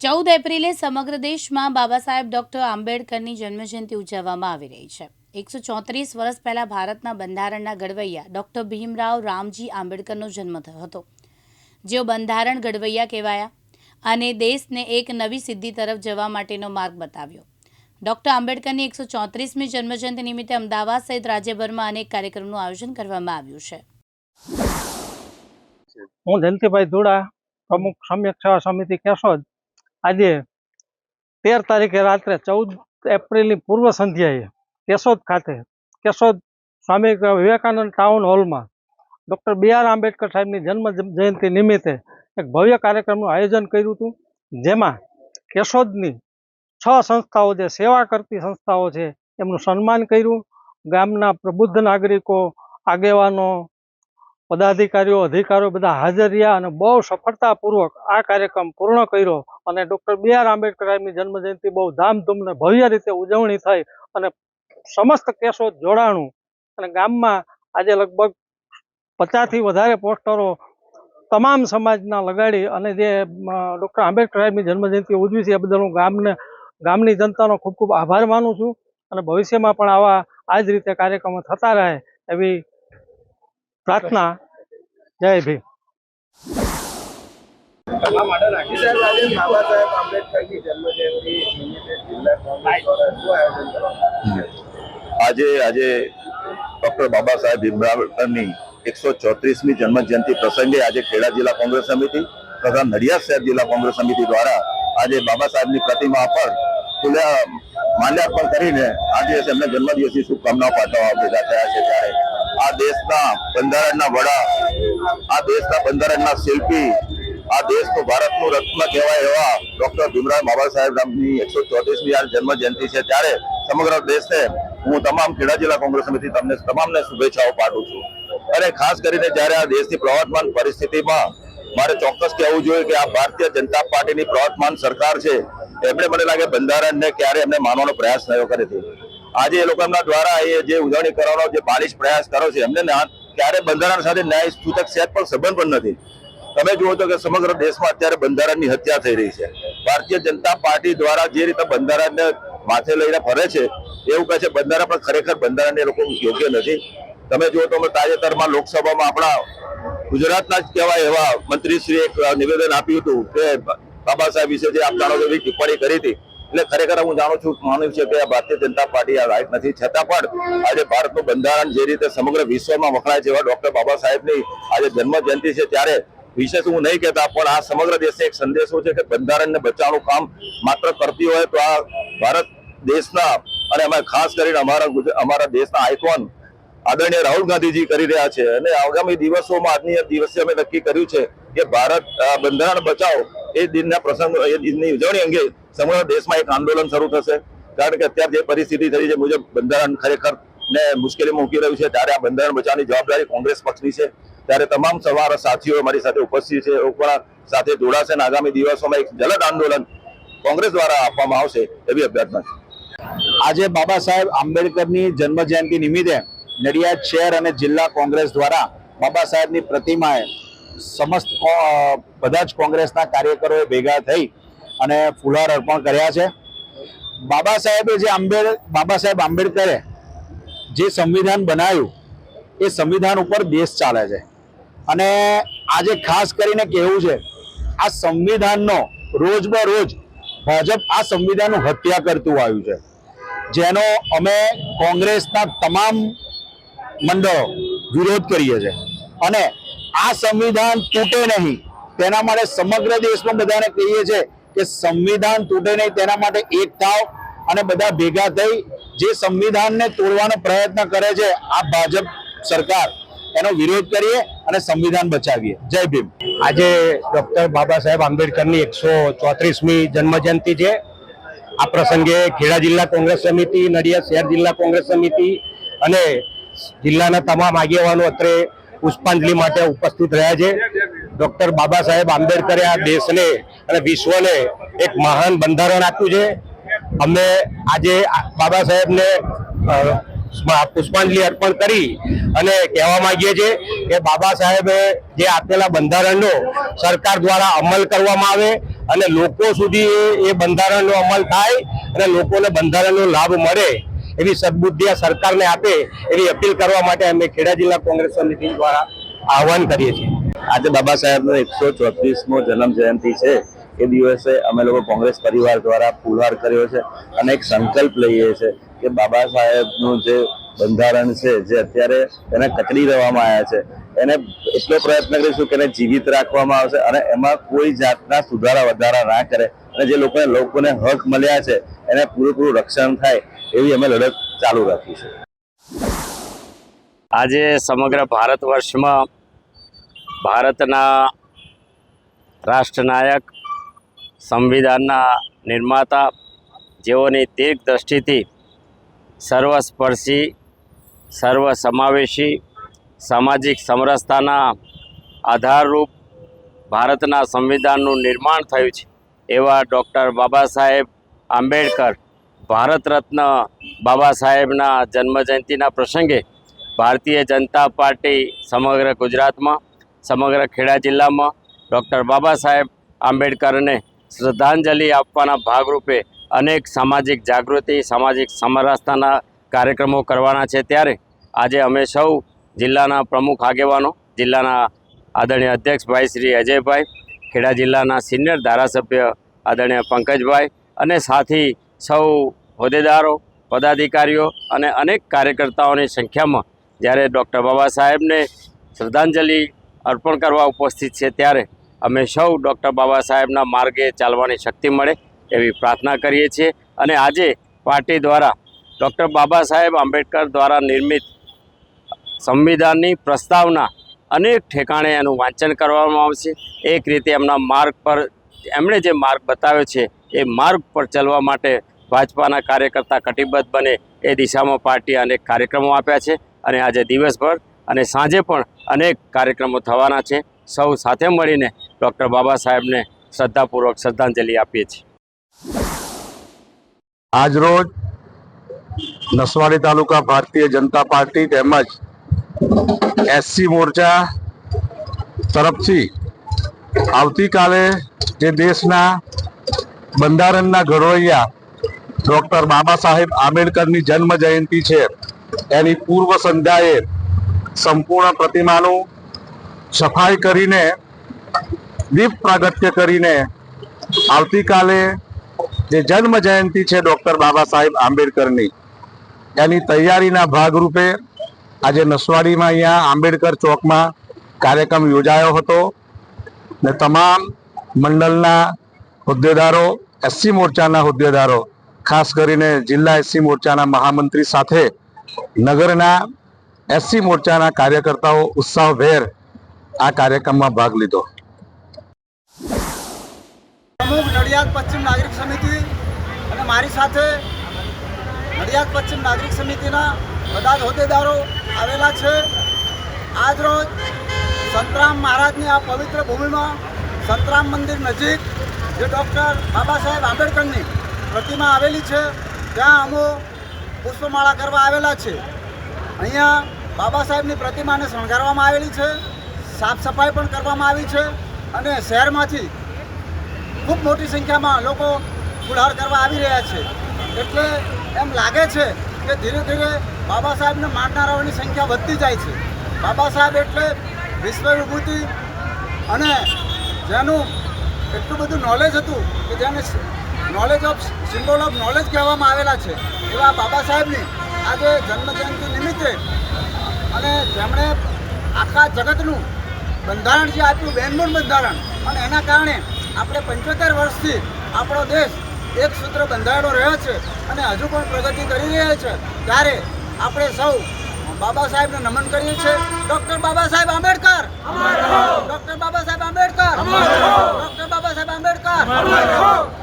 14 એપ્રિલે સમગ્ર દેશમાં બાબા સાહેબ ડૉક્ટર આંબેડકરની જન્મજયંતિ ઉજવવામાં આવી રહી છે। 134 વર્ષ પહેલાં ભારતના બંધારણના ઘડવૈયા ડૉક્ટર ભીમરાવ રામજી આંબેડકરનો જન્મ થયો હતો, જેઓ બંધારણ ઘડવૈયા કહેવાયા અને દેશને એક નવી સિદ્ધિ તરફ જવા માટેનો માર્ગ બતાવ્યો। ડૉક્ટર આંબેડકરની 134મી જન્મજયંતિ નિમિત્તે અમદાવાદ સહિત રાજ્યભરમાં અનેક કાર્યક્રમોનું આયોજન કરવામાં આવ્યું છે। હું જયંતિભાઈ ધુડા, પ્રમુખ સમ્યક સેવા સમિતિ કેશોદ। આજે 13 તારીખે રાત્રે 14 એપ્રિલની પૂર્વ સંધ્યાએ કેશોદ ખાતે કેશોદ સ્વામી વિવેકાનંદ ટાઉન હોલમાં ડૉક્ટર B.R. આંબેડકર સાહેબની જન્મ જયંતિ નિમિત્તે એક ભવ્ય કાર્યક્રમનું આયોજન કર્યું હતું, જેમાં કેશોદની 6 સંસ્થાઓ જે સેવા કરતી સંસ્થાઓ છે એમનું સન્માન કર્યું। ગામના પ્રબુદ્ધ નાગરિકો, આગેવાનો, પદાધિકારીઓ, અધિકારીઓ બધા હાજર રહ્યા અને બહુ સફળતાપૂર્વક આ કાર્યક્રમ પૂર્ણ કર્યો અને ડૉક્ટર B.R. આંબેડકર સાહેબની જન્મજયંતિ બહુ ધામધૂમ અને ભવ્ય રીતે ઉજવણી થઈ અને સમસ્ત કેશોદ જોડાણું અને ગામમાં આજે લગભગ 50થી વધારે પોસ્ટરો તમામ સમાજના લગાડી અને જે ડૉક્ટર આંબેડકર સાહેબની જન્મજયંતિ ઉજવી છે એ બદલ હું ગામની જનતાનો ખૂબ ખૂબ આભાર માનું છું અને ભવિષ્યમાં પણ આ જ રીતે કાર્યક્રમો થતા રહે એવી પ્રાર્થના। જય ભીમ। આજે ડોક્ટર બાબા સાહેબ ભીમરાવની 134મી જન્મ જયંતિ પ્રસંગે આજે ખેડા જિલ્લા કોંગ્રેસ સમિતિ તથા નડિયાદ શહેર જિલ્લા કોંગ્રેસ સમિતિ દ્વારા આજે બાબા સાહેબની પ્રતિમા પર માલ્યાર્પણ કરીને આજે એમને જન્મદિવસની શુભકામનાઓ પાઠવવા ભેગા થયા છે। ત્યારે આ દેશના બંધારણના વડા, આ દેશના બંધારણના શિલ્પી, આ દેશનું ભારતનું રત્ન કહેવાય એવા ડોક્ટર ભીમરાવ બાબા સાહેબની 134મી આ જન્મ જયંતિ છે। ત્યારે સમગ્ર દેશને હું તમામ ખેડા જિલ્લા કોંગ્રેસ સમિતિ તમામને શુભેચ્છાઓ પાઠવું છું અને ખાસ કરીને જ્યારે આ દેશની પ્રવર્તમાન પરિસ્થિતિમાં મારે ચોક્કસ કહેવું જોઈએ કે આ ભારતીય જનતા પાર્ટીની પ્રવર્તમાન સરકાર છે, એમણે મને લાગે બંધારણને ક્યારે એમને માનવાનો પ્રયાસ થયો નથી। આજે એ લોકો એમના દ્વારા એ જે ઉજવણી કરવાનો જે બાલિશ પ્રયાસ કર્યો છે, એમને ક્યારે બંધારણ સાથે ન્યાય સૂચક સેટ પણ સંબંધ પણ નથી। તમે જુઓ તો કે સમગ્ર દેશમાં અત્યારે બંધારણની હત્યા થઈ રહી છે। ભારતીય જનતા પાર્ટી દ્વારા જે રીતે બંધારણને માથે લઈને ફરે છે એવું કહે છે બંધારણ, પણ ખરેખર બંધારણને લોકો યોગ્ય નથી। તમે જુઓ તો તાજેતરમાં લોકસભામાં આપણા ગુજરાતના જ કહેવાય એવા મંત્રીશ્રીએ એક નિવેદન આપ્યું હતું કે બાબા સાહેબ વિશે જે આપનારો એવી ટિપ્પણી કરી હતી, એટલે ખરેખર હું માનું છું કે ભારતીય જનતા પાર્ટી આ રાઈટ નથી। છતાં પણ આજે ભારતનું બંધારણ જે રીતે સમગ્ર વિશ્વમાં વખણાય છે એવા ડોક્ટર બાબા સાહેબની આજે જન્મ જયંતિ છે, ત્યારે વિશેષ હું નહીં કહેતા પણ આ સમગ્ર દેશને એક સંદેશો છે કે બંધારણને બચાવવાનું કામ માત્ર કરતી હોય તો આ ભારત દેશના અને અમે ખાસ કરીને અમારા દેશના આઇકોન આદરણીય રાહુલ ગાંધીજી કરી રહ્યા છે અને આગામી દિવસોમાં આજની દિવસે અમે નક્કી કર્યું છે કે ભારત બંધારણ બચાવો એ દિનના પ્રસંગ એ દિનની ઉજવણી અંગે સમગ્ર દેશમાં એક આંદોલન શરૂ થશે। કારણ કે અત્યારે જે પરિસ્થિતિ થઈ છે મુજબ બંધારણ ખરેખર ને મુશ્કેલીમાં મૂકી રહ્યું છે, ત્યારે આ બંધારણ બચાવવાની જવાબદારી કોંગ્રેસ પક્ષની છે। ત્યારે તમામ સવારના સાથીઓ મારી સાથે ઉપસ્થિત છે, સાથે જોડાશે અને આગામી દિવસોમાં એક જલદ આંદોલન કોંગ્રેસ દ્વારા આપવામાં આવશે એવી અભ્યર્થના છે। આજે બાબા સાહેબ આંબેડકરની જન્મ જયંતિ નિમિત્તે નડિયાદ શહેર અને જિલ્લા કોંગ્રેસ દ્વારા બાબા સાહેબની પ્રતિમાએ સમસ્ત બધા જ કોંગ્રેસના કાર્યકરોએ ભેગા થઈ અને ફુલહાર અર્પણ કર્યા છે। બાબા સાહેબ આંબેડકરે જે સંવિધાન બનાવ્યું એ સંવિધાન ઉપર દેશ ચાલે છે અને આજે ખાસ કરીને કહેવું છે આ સંવિધાનનો રોજ ભાજપ આ સંવિધાનનું હત્યા કરતું આવ્યું છે, જેનો અમે કોંગ્રેસના તમામ મંડળો વિરોધ કરીએ છીએ અને આ સંવિધાન તૂટે નહીં તેના માટે સમગ્ર દેશમાં બધાને કહીએ છીએ કે સંવિધાન તૂટે નહીં તેના માટે એક થાવ અને બધા ભેગા થઈ જે સંવિધાનને તોડવાનો પ્રયત્ન કરે છે આ ભાજપ સરકાર, એનો વિરોધ કરીએ અને સંવિધાન બચાવીએ। જય ભીમ। આજે ડૉક્ટર બાબા સાહેબ આંબેડકરની 134મી જન્મજયંતિ છે। આ પ્રસંગે ખેડા જિલ્લા કોંગ્રેસ સમિતિ, નડિયાદ શહેર જિલ્લા કોંગ્રેસ સમિતિ અને જિલ્લાના તમામ આગેવાનો અત્રે પુષ્પાંજલિ માટે ઉપસ્થિત રહ્યા છે। ડૉક્ટર બાબા સાહેબ આંબેડકરે આ દેશને અને વિશ્વને એક મહાન બંધારણ આપ્યું છે। અમે આજે બાબા સાહેબને પુષ્પાંજલિ અર્પણ કરી અને કહેવા માંગીએ છીએ કે બાબા સાહેબે જે આપેલા બંધારણનો સરકાર દ્વારા અમલ કરવામાં આવે અને લોકો સુધી એ બંધારણનો અમલ થાય અને લોકોને બંધારણનો લાભ મળે એવી સદબુદ્ધિ આ સરકારને આપે એવી અપીલ કરવા માટે અમે ખેડા જિલ્લા કોંગ્રેસ સમિતિ દ્વારા આહવાન કરીએ છીએ. આજે બાબા સાહેબનો 134મો જન્મ જયંતિ છે. એ દિવસે અમે લોકો કોંગ્રેસ પરિવાર દ્વારા ફૂલહાર કર્યો છે અને એક સંકલ્પ લઈએ છીએ કે બાબા સાહેબનું જે બંધારણ છે, જે અત્યારે એને કચડી દેવામાં આવ્યા છે, એને એટલો પ્રયત્ન કરીશું કે એને જીવિત રાખવામાં આવશે અને એમાં કોઈ જાતના સુધારા વધારા ના કરે અને જે લોકોને હક મળ્યા છે એને પૂરેપૂરું રક્ષણ થાય એવી અમે લડત ચાલુ રાખીશું. આજે સમગ્ર ભારત વર્ષમાં ભારતના રાષ્ટ્રનાયક, સંવિધાનના નિર્માતા, જેઓની દીર્ઘ દ્રષ્ટિથી સર્વસ્પર્શી, સર્વસમાવેશી સામાજિક સમરસતાના આધારરૂપ ભારતના સંવિધાનનું નિર્માણ થયું છે એવા ડૉક્ટર બાબા સાહેબ આંબેડકર, ભારત રત્ન બાબા સાહેબના જન્મજયંતિના પ્રસંગે ભારતીય જનતા પાર્ટી સમગ્ર ગુજરાતમાં, સમગ્ર ખેડા જિલ્લામાં ડૉક્ટર બાબા સાહેબ આંબેડકરને શ્રદ્ધાંજલિ આપવાના ભાગરૂપે અનેક સામાજિક જાગૃતિ, સામાજિક સમરસતાના કાર્યક્રમો કરવાના છે. ત્યારે આજે અમે સૌ જિલ્લાના પ્રમુખ આગેવાનો, જિલ્લાના આદરણીય અધ્યક્ષભાઈ શ્રી અજયભાઈ, ખેડા જિલ્લાના સિનિયર ધારાસભ્ય આદરણીય પંકજભાઈ અને સાથી સૌ હોદ્દેદારો, પદાધિકારીઓ અને અનેક કાર્યકર્તાઓની સંખ્યામાં જ્યારે ડૉક્ટર બાબા સાહેબને શ્રદ્ધાંજલિ અર્પણ કરવા ઉપસ્થિત છે, ત્યારે અમે સૌ ડૉક્ટર બાબા સાહેબના માર્ગે ચાલવાની શક્તિ મળે એવી પ્રાર્થના કરીએ છીએ. અને આજે પાર્ટી દ્વારા ડૉક્ટર બાબા સાહેબ આંબેડકર દ્વારા નિર્મિત સંવિધાનની પ્રસ્તાવના અનેક ઠેકાણે એનું વાંચન કરવામાં આવશે. એક રીતે એમના માર્ગ પર, એમણે જે માર્ગ બતાવ્યો છે એ માર્ગ પર ચાલવા માટે ભાજપાના કાર્યકર્તા કટિબદ્ધ બને એ દિશામાં પાર્ટીએ અનેક કાર્યક્રમો આપ્યા છે અને આજે દિવસભર અને સાંજે પણ અનેક કાર્યક્રમો થવાના છે. સૌ સાથે મળીને ડૉક્ટર બાબા સાહેબને શ્રદ્ધાપૂર્વક શ્રદ્ધાંજલિ આપીએ છીએ. આજરોજ નસવાડી તાલુકા ભારતીય જનતા પાર્ટી તેમજ એસસી મોરચા તરફથી આવતીકાલે જે દેશના બંધારણના ઘડવૈયા ડૉક્ટર બાબા સાહેબ આંબેડકરની જન્મ જયંતિ છે, એની પૂર્વ સંધ્યાએ સંપૂર્ણ પ્રતિમાનું સફાઈ કરીને, દીપ પ્રાગટ્ય કરીને આવતીકાલે જે જન્મ જયંતિ છે ડૉક્ટર બાબા સાહેબ આંબેડકરની, એની તૈયારીના ભાગરૂપે આજે નસવાડીમાં અહીંયા આંબેડકર ચોકમાં કાર્યક્રમ યોજાયો હતો ને તમામ મંડળના હોદ્દેદારો, એસસી મોરચાના હોદ્દેદારો, ખાસ કરીને જિલ્લા એસસી મોરચાના મહામંત્રી સાથે નગરના એસસી મોરચાના કાર્યકર્તાઓ ઉત્સાહભેર આ કાર્યક્રમમાં ભાગ લીધો. પ્રમુખ નડિયાદ પશ્ચિમ નાગરિક સમિતિ અને મારી સાથે નડિયાદ પશ્ચિમ નાગરિક સમિતિના બધા જ હોદ્દેદારો આવેલા છે. આજરોજ સંતરામ મહારાજની આ પવિત્ર ભૂમિમાં સંતરામ મંદિર નજીક જે ડૉક્ટર બાબા સાહેબ આંબેડકરની પ્રતિમા આવેલી છે, ત્યાં અમો પુષ્પમાળા કરવા આવેલા છે. અહીંયા બાબા સાહેબની પ્રતિમાને શણગારવામાં આવેલી છે, સાફ સફાઈ પણ કરવામાં આવી છે અને શહેરમાંથી ખૂબ મોટી સંખ્યામાં લોકો ફુલહાર કરવા આવી રહ્યા છે. એટલે એમ લાગે છે કે ધીરે ધીરે બાબા સાહેબને માનનારાઓની સંખ્યા વધતી જાય છે. બાબા સાહેબ એટલે વિશ્વ વિભૂતિ અને જેનું એટલું બધું નોલેજ હતું કે જેને knowledge of symbol of knowledge કહેવામાં આવેલા છે, એવા બાબા સાહેબની આજે જન્મજયંતિ નિમિત્તે અને જેમણે આખા જગતનું બંધારણ જે આપ્યું, બેનમૂન બંધારણ, અને એના કારણે આપણે 75 વર્ષથી આપણો દેશ એક સૂત્ર બંધાયેલો રહ્યો છે અને હજુ પણ પ્રગતિ કરી રહ્યા છે. ત્યારે આપણે સૌ બાબા સાહેબને નમન કરીએ છીએ. Doctor Baba Saheb Ambedkar, doctor Baba Saheb Ambedkar, doctor Baba Saheb Ambedkar.